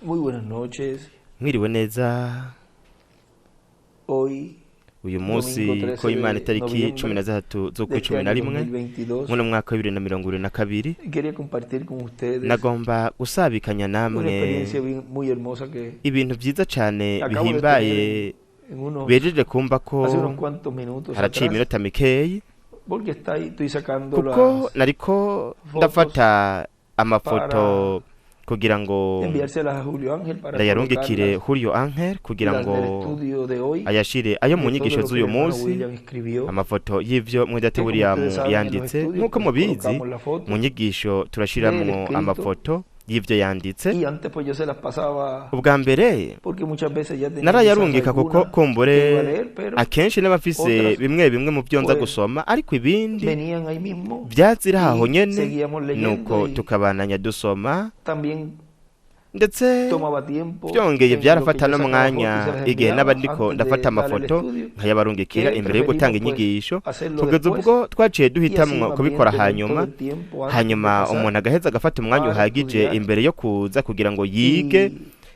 Muy buenas noches. Mwiriwe neza Hoy, uyu domingo munsi 13 ko Imana de itariki noviembre 13 de z'ukwa este cumi na año rimwe 2022, muno mwaka wa 2022 quería compartir con ustedes nagomba gusabikanya una namwe experiencia muy hermosa que ibintu vyiza cane acabo de bihimbaye tener en unos, bejeje kumva hace unos ko cuantos minutos haraciye atrás, iminota mikeyi porque estoy sacando kuko las nariko fotos ndafata amafoto para kugira ngo enviárselas a Julio Ángel para ndayarungikire colocarlas, Julio Ángel kugira las ngo del estudio de hoy, ayashire ayo mu de todo nyigisho lo que el z'uyu hermano munsi William escribió, amafoto y'ivyo mwidate que como William ustedes saben en los yanditse estudios nk'uko pues mubizi colocamos la foto mu nyigisho del turashiramwo escrito, amafoto y'ivyo yanditse y antes pues yo se las pasaba ubwa mbere porque muchas veces ya tenía quizás narayarungika kuko algunas que iba a kumbure leer, pero akenshi n'abafise otras bimwe bimwe mu vyo nza pues gusoma ariko ibindi venían ahí mismo vyazira aho y nyene seguíamos leyendo nuko y tukabananya dusoma también ndetse tomaba tiempo vyongeye en lo que vyarafata yo sacaba fotos y se n'umwanya las igihe naba enviaba ndiko antes ndafata de darle el amafoto estudio, nkayabarungikira que imbere yo gutanga preferimos pues inyigisho hacerlo kugeza después ubwo twaciye y así duhitamwo más bien kubikora tener todo hanyuma el tiempo antes de hanyuma pasar umuntu agaheza agafata umwanya para uhagije estudiar imbere yo kuza kugira ngo yige y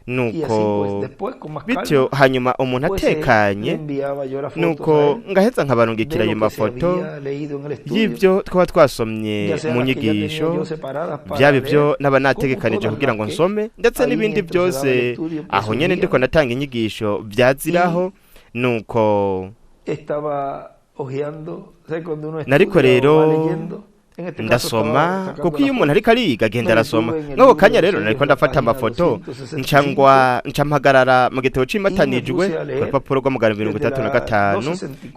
nuko así pues después con más bityo calma hanyuma umuntu pues le atekanye enviaba yo las fotos a nuko él ngaheza nkabarungikira de ayo lo que se mafoto había leído en el estudio, y'ivyo twaba twasomye ya sea mu las que ya tenía nyigisho yo separadas para vyaba ivyo leer, naba como nategekanije todas kugira las ngo que nsome ndetse ahí n'ibindi mientras se daba el byose estudio pues aho nyene ndiko surgían natanga inyigisho vyaziraho y nuko estaba hojeando, o sea, cuando uno nariko estudia o va rero leyendo, en este caso estaba ndasoma sacando kuko la iyo umuntu foto, ariko ariga agenda me arasoma detuve en el nk'ako libro kanya de rero sellos nariko en la ndafata página amafoto 265 nca mpagarara mu gitabo y me cimatanijwe puse a ku leer rupapuro rwa magana desde 35 la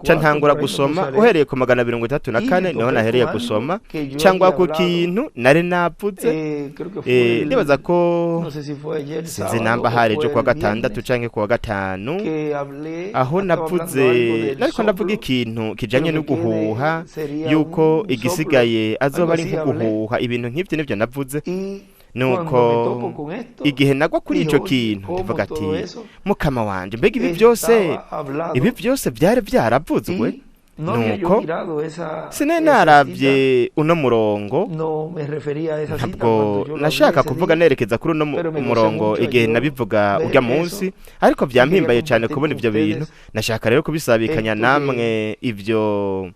nca 264 ntangura por ahí me puse gusoma a leer uhereye ku magana 34 y me niho topé nahereye con gusoma algo que yo cyangwa había ku hablado, kintu nari navuze creo que fue ndibaza ko no sé si fue ayer sinzi sábado namba o hari ejo fue kuwa el gatandatu viernes canke kuwa gatanu que hablé, aho estaba hablando navuze algo del nariko ndavuga soplo, ikintu que kijanye lo no que guhuha quede sería yuko un soplo, igisigaye algo azoba ari así nko hablé, guhuha ibintu nk'ivyo nivyo navuze y nuko cuando me topo con esto, igihe nagwa kuri dije, ico oye, kintu ¿cómo ndavuga todo ati eso mukama wanje mbega ibi byose estaba ibi hablado? byose byari vyaravuzwe Y no había yo nuko mirado sinari esa cita, naravye uno murongo no me refería a esa cita ntabwo cuando yo lo hablé nashaka ese kuvuga día, nerekeza kuri uno pero me gocé murongo mucho igihe yo nabivuga ver urya eso munsi ariko y quería vyampimbaye cane compartir kubona con ivyo bintu ustedes nashaka rero kubisabikanya esto namwe que ivyo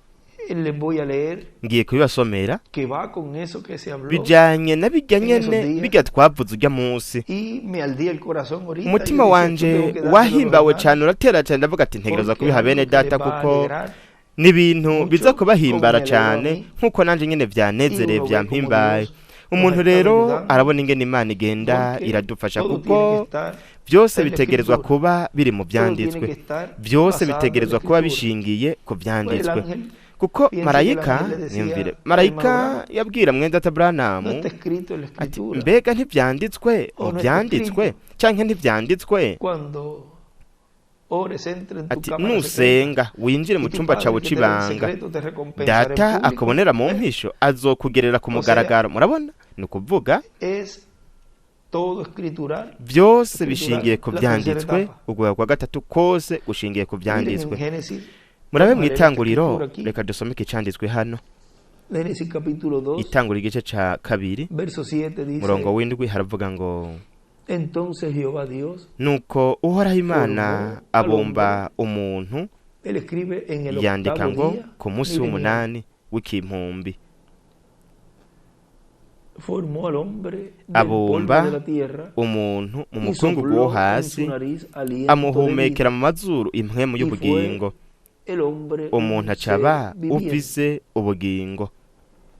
les voy a leer, ngiye kubibasomera que va con eso que se habló bijanye na bijya en esos nyene días, bijya twavuze urya munsi y me ardía el corazón ahorita. Yo umutima dije, esto wanje tengo que dárselo a los wahimbawe cane hermanos uratera cane ndavuga ati ntegereza porque es kubiha bene algo que les data va a kuko alegrar n'ibintu biza mucho, como kubahimbara me alegró a cane mí, nkuko nanje nyene y vyanezereye uno ve como vyampimbaye Dios nos ha umuntu estado rero ayudando, arabona ingene Imana igenda porque iradufasha todo kuko tiene que estar byose en la bitegerezwa escritura, kuba biri mu todo tiene vyanditswe que estar byose basado en la bitegerezwa kuba escritura. bishingiye ku Pues el vyanditswe ángel, kuko pienso que el marayika ángel le niyumvire decía al hermano marayika Branham, yabwira mwene data no Branham está escrito en la ati escritura, mbega ntivyanditswe o mu no está vyanditswe escrito, canke ntivyanditswe cuando ores, entra en tu ati cámara secreta nusenga winjire mu y tu cumba Padre cawe que te ve en c'ibanga secreto te recompensará en data público. akubonera mu mpisho azokugerera ku O sea, mugaragaro murabona ni ukuvuga es todo escritural, byose bishingiye ku la tercera vyanditswe etapa. ugwa kwa gatatu kose gushingiye ku Miren en vyanditswe Génesis, murabe vamos mu a leer esta itanguriro escritura aquí, reka dusome icanditswe hano Génesis capítulo 2, itangura igice ca kabiri verso 7 murongo dice, w'indwi haravuga ngo entonces Jehová Dios nuko uhoraho imana formó al abumba hombre, umuntu él escribe en el yandika octavo ngo día, ku munsi miren, w'umunani w'ikimpumbi formó al hombre del polvo abumba de la tierra umuntu mu y mukungugu wo sopló en hasi su nariz aliento de amuhumekera vida, mu mazuru impwemu y y'ubugingo fue el hombre umuntu un acaba ser viviente. ufise ubugingo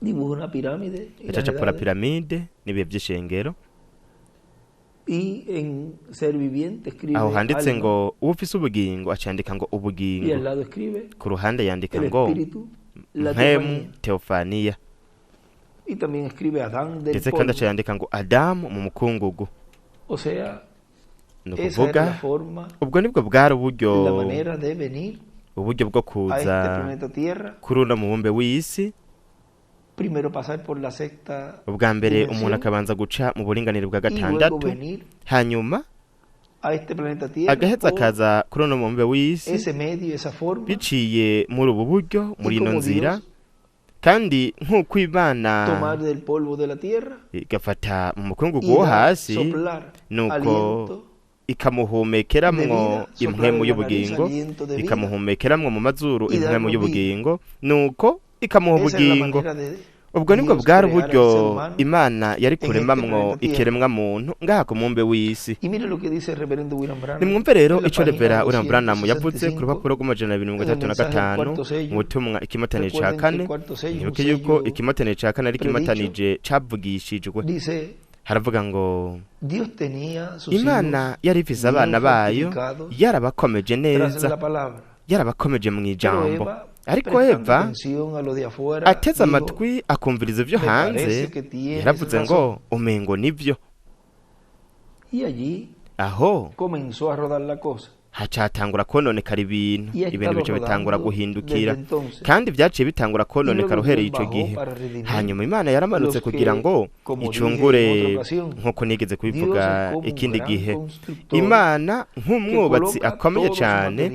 Dibuja una pirámide y las yacacapura edades, piramide n'ibihe vy'ishengero y en ser viviente escribe aho handitse alma, ngo ufise ubugingo acandika ngo y ubugingo al lado escribe ku ruhande yandika el ngo espíritu, la mpemu teofanía, teofaniya y también escribe Adán del ndetse kandi aca polvo. yandika ngo adamu mu mukungugu O sea, ni esa era ukuvuga la forma, ubwo nibwo bwari uburyo la manera de venir uburyo bwo a este kuza planeta Tierra. kuri uno mubumbe w'isi Primero pasar por la sexta ubwa mbere umuntu dimensión akabanza guca mu buringanire bwa y luego gatandatu venir hanyuma a este planeta Tierra agaheza por akaza kuri uno mubumbe w'isi ese medio, esa forma. biciye muri ubu buryo muri Y ino como nzira Dios kandi nk'uko imana tomar del polvo de la tierra igafata mu y mukungugu wo dar, hasi soplar nuko aliento ikamuhumekeramwo impwemu y'ubugingo, ikamuhumekeramwo mu mazuru impwemu y'ubugingo, nuko ikamuha ubugingo. Ubwo nibwo bwari uburyo imana yari kuremamwo ikiremwa muntu ngaha ku mumbe w'isi. Nimwumve rero ico Revera William Branham yavuze ku rupapuro rw'amajana 235 mu butumwa ikimatane ca kane. Ntibuke yuko ikimatane ca kane ari ikimatanije cavugishijwe. Haravuga ngo Imana yari ifise abana bayo yarabakomeje neza, yarabakomeje mu ijambo. Ariko Eva ateze amatwi akumviriza ivyo hanze, yaravuze ngo umengo nivyo. Aho hacatangura kononekara ibintu bico bitangura guhindukira, kandi vyaciye bitangura kononekara uhereye ico gihe. Hanyuma Imana yaramanutse kugira ngo icungure, nk'uko nigeze kubivuga ikindi gihe. Imana nk'umwubatsi akomeye cane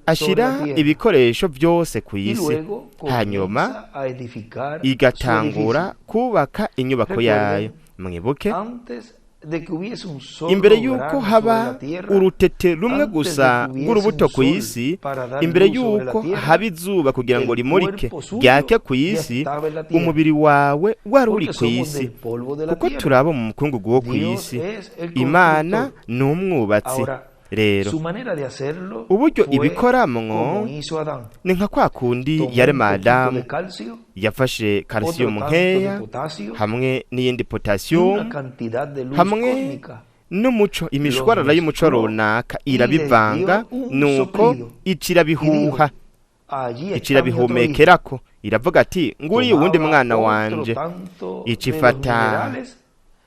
ashira ibikoresho vyose ku isi, hanyuma igatangura kubaka inyubako yayo. Mwibuke imbere yuko haba urutete rumwe gusa rw'urubuto ku isi, imbere yuko haba izuba kugira ngo rimurike ryake ku isi, umubiri wawe wari uri ku isi, kuko turaba mu mukungugu wo ku isi. Imana ni umwubatsi rero. Uburyo ibikoramwo ni nka kwa kundi yarema Adamu, yafashe calcium nkeya hamwe n'iyindi potassium hamwe n'umuco, imishwarara y'umuco runaka irabivanga, nuko icirabihuha, icirabihumekerako, iravuga ati nguri uwundi mwana wanje. Icifata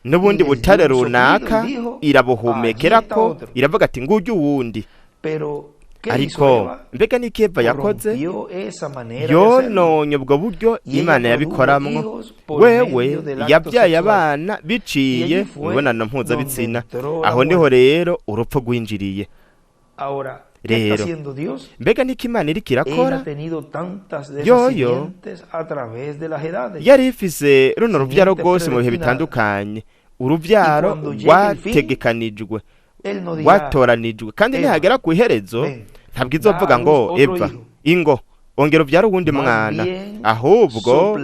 n'ubundi butare runaka irabuhumekerako, iravuga ati nguryo uwundi. Ariko mbega niki Eva yakoze? Yononye ubwo buryo Imana yabikoramwo. Wewe yabyaye abana biciye mu mibonano mpuzabitsina. Aho niho rero urupfu rwinjiriye. Rero mbega niki Imana iriko irakora? Yoyo yari ifise runo ruvyaro rwose mu bihe bitandukanye, uruvyaro rwategekanijwe, rwatoranijwe, kandi nihagera ku iherezo ntabwo izovuga ngo Eva ingo ongera uvyara uwundi mwana, ahubwo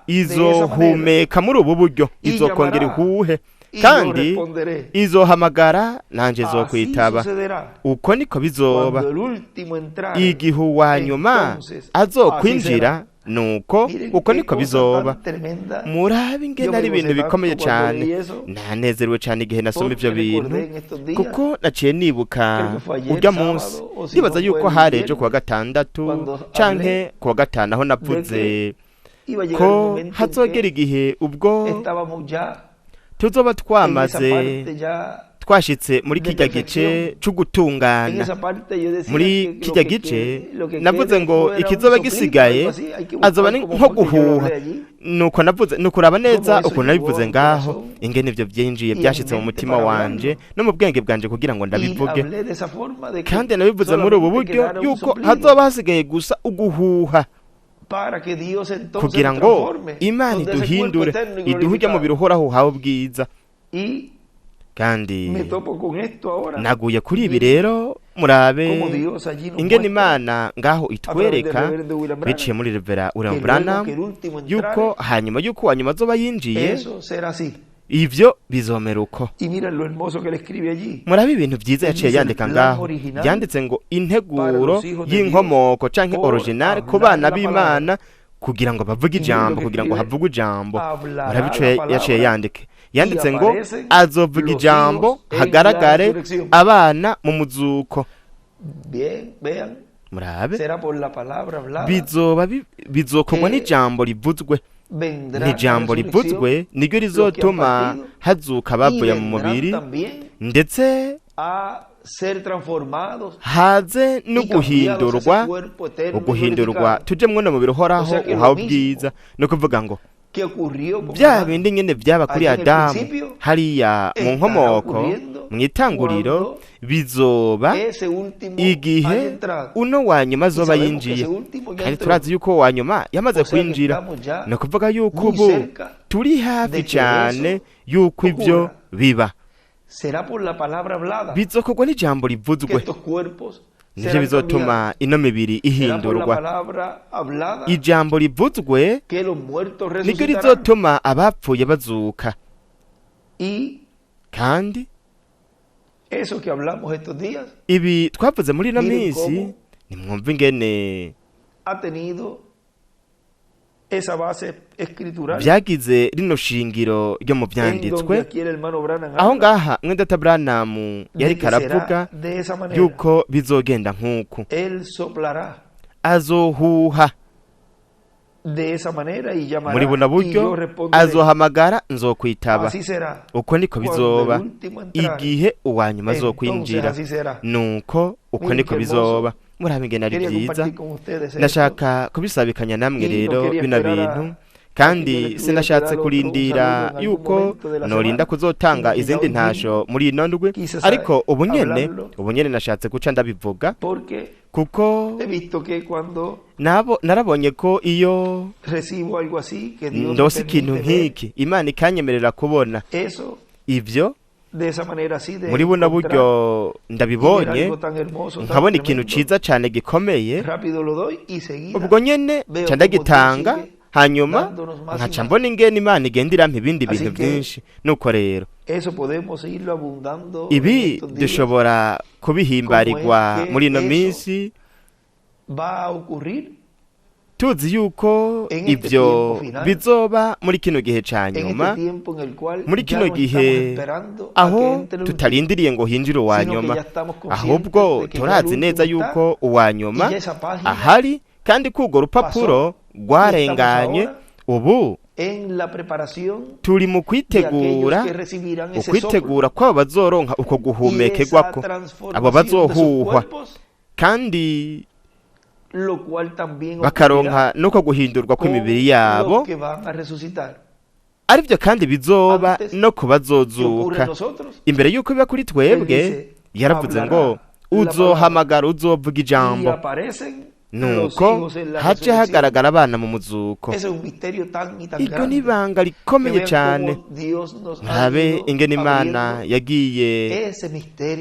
izohumeka muri ubu buryo, izokongera ihuhe, kandi izohamagara nanje zokwitaba. Uko niko bizoba igihe uwa nyuma azokwinjira, nuko uko niko bizoba. Murabe ingene ari ibintu bikomeye cane. Nanezerewe cane igihe nasoma ivyo bintu, kuko naciye nibuka urya munsi, nibaza yuko harejo kuwa gatandatu canke kuwa gatanu, aho navuze ko hazogera igihe ubwo tuzoba twamaze twashitse muri kijya gice c'ugutungana. Muri kijya gice navuze ngo ikizoba gisigaye azoba nko guhuha, nuko navuze nukuraba neza uko nabivuze ngaho, ingene ivyo byinjiye byashitse mu mutima wanje no mu bwenge bwanje kugira ngo ndabivuge. Kandi nabivuze muri ubu buryo yuko hazoba hasigaye gusa uguhuha, kugira ngo Imana iduhindure, iduhuje mu biruhoraho hawe bwiza. Kandi naguye kuri ibi rero, murabe ingene Imana ngaho itwereka biciye muri Revera William Branham yuko hanyuma yuko wanyuma azoba yinjiye ivyo bizomera uko. Murabe ibintu vyiza yaciye yandika ngaho, yanditse ngo integuro y'inkomoko canke original ku bana b'Imana, kugira ngo bavuge ijambo, kugira ngo havugwe ijambo. Murabe ico yaciye yanditse ngo azovuga ijambo hagaragare abana mu muzuko. Murabe bizokorwa n'ijambo rivuzwe. N'ijambo rivuzwe niryo rizotuma hazuka bavuye mu mubiri, ndetse haze no guhindurwa tuje mwono mu birohoraho uhawe bwiza. No kuvuga ngo bya bindi nyene vyaba kuri Adamu hariya mu nkomoko mu itanguriro bizoba igihe uno wa nyuma azoba yinjiye, kandi turazi yuko wa nyuma yamaze kwinjira. ni ukuvuga yuko ubu turi hafi cyane yuko ibyo biba. bizokorwa n'ijambo rivuzwe, nivyo bizotuma ino mibiri ihindurwa. ijambo rivuzwe niryo rizotuma abapfuye bazuka. kandi ibi twavuze muri ino minsi, nimwumva ingene byagize rino shingiro ryo mu byanditswe. aho ngaha mwendata Branham yari karavuga yuko bizogenda nk'uku: azohuha muri buno buryo, azohamagara nzokwitaba. uko niko bizoba igihe uwa nyuma azokwinjira. nuko uko niko bizoba. murabe ingene ari byiza. ndashaka kubisabikanya namwe rero bino bintu, kandi sinashatse kurindira yuko norinda kuzotanga izindi ntasho muri ino ndwi, ariko ubu nyene nashatse guca ndabivuga, kuko narabonye ko iyo ndose ikintu nk'iki Imana ikanyemerera kubona ibyo muri buno buryo ndabibonye, nkabona ikintu ciza cyane gikomeye, ubwo nyene ca ndagitanga, hanyuma nkaca mbona ingene Imana igenda irampa ibindi bintu byinshi. nuko rero ibi dushobora kubihimbarirwa muri ino minsi, tuzi yuko ibyo bizoba muri kino gihe ca nyuma, muri kino gihe aho tutarindiriye ngo hinjire uwa nyuma, ahubwo turazi neza yuko uwa nyuma ahari, kandi k'urwo rupapuro rwarenganye. ubu turi mu kwitegura, ukwitegura kw'abo bazoronka uko guhumekerwako, abo bazohuhwa, kandi bakaronka nuko guhindurwa kw'imibiri yabo, aribyo kandi bizoba no kubazozuka. imbere yuko biba kuri twebwe, yaravuze ngo uzohamagara, uzovuga ijambo, nuko haje hagaragara abana mu muzuko. iryo ni ibanga rikomeye cyane. ntabe ingene Imana yagiye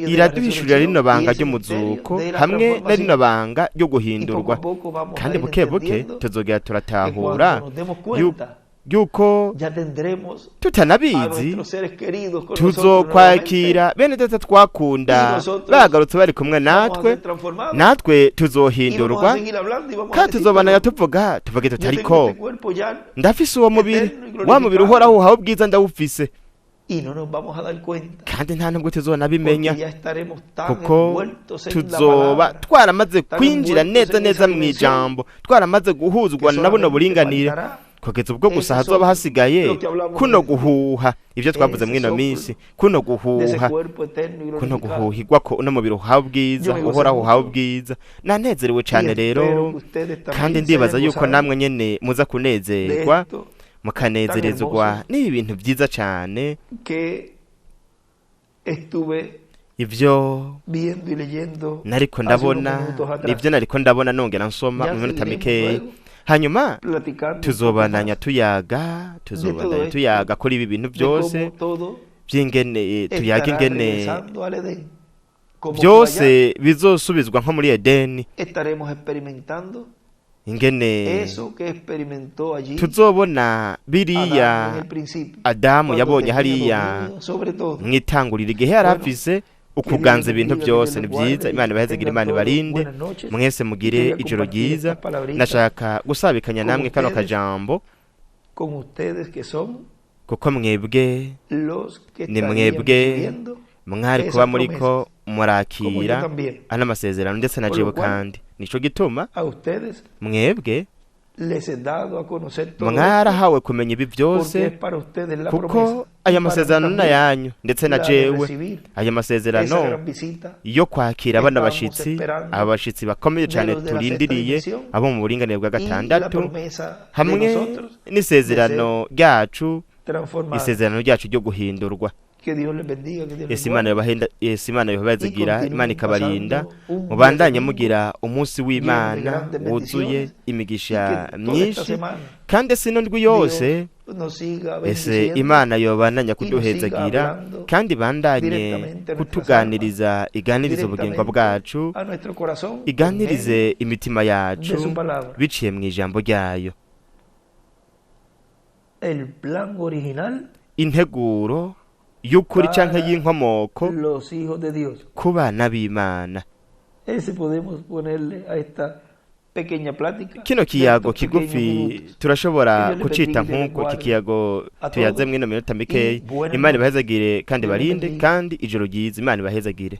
iraduhishurira rino banga ry'umuzuko hamwe na rino banga ryo guhindurwa, kandi buke buke tuzogera turatahura yuko tutanabizi tuzokwakira bene data twakunda bagarutse bari kumwe natwe tuzohindurwa, kandi tuzobana tuvuge tutariko ndafise uwo mubiri, wa mubiri uhoraho uhawe ubwiza ndawufise, kandi nta nubwo tuzonabimenya, kuko tuzoba twaramaze kwinjira neza mu ijambo, twaramaze guhuzwa na buno buringanire, kugeza ubwo gusa hazoba hasigaye kuno guhuha. ibyo twavuze muri ino minsi, kuno guhuhigwa ko uno mubiri uhawe ubwiza, uhoraho uhawe ubwiza. nanezerewe cyane rero, kandi ndibaza yuko namwe nyene muza kunezerwa, mukanezerezwa n'ibi bintu byiza cyane. ibyo nariko ndabona nongera nsoma mu minota mikeya, hanyuma tuzobananya tuyaga kuri ibi bintu byose by'ingene tuyaga ingene byose bizosubizwa nko muri Edeni, ingene tuzobona biriya Adamu yabonye hariya mu itanguriro igihe yari afise ukuganza ibintu byose. ni byiza. Imana ibahezegira, Imana ibarinde, mwese mugire ijoro ryiza. nashaka gusabikanya namwe kano kajambo, kuko mwebwe ni mwebwe mwari kuba muriko murakira ana masezerano, ndetse na jewe kandi nico gituma mwebwe mwarahawe kumenya ibi byose, kuko aya masezerano na yanyu, ndetse na jewe aya masezerano yo kwakira abana bashitsi, abashitsi bakomeye cyane turindiriye, abo mu buringanire bwa gatandatu, hamwe n'isezerano ryacu ryo guhindurwa. Yesu Imana yobahezagira, Imana ikabarinda, mubandanye mugira umunsi w'Imana wuzuye imigisha myinshi, kandi sino ndwi yose ese Imana yobandanya kuduhezagira, kandi bandanye kutuganiriza, iganiriza ubugingo bwacu, iganirize imitima yacu biciye mu ijambo ryayo. Integuro y'ukuri canke y'inkomoko ku bana b'Imana. Kino kiyago kigufi turashobora kucita nk'uko iki kiyago tuyaze mw'ino minota mikeyi. Imana ibahezagire kandi barinde, kandi ijoro ryiza. Imana ibahezagire.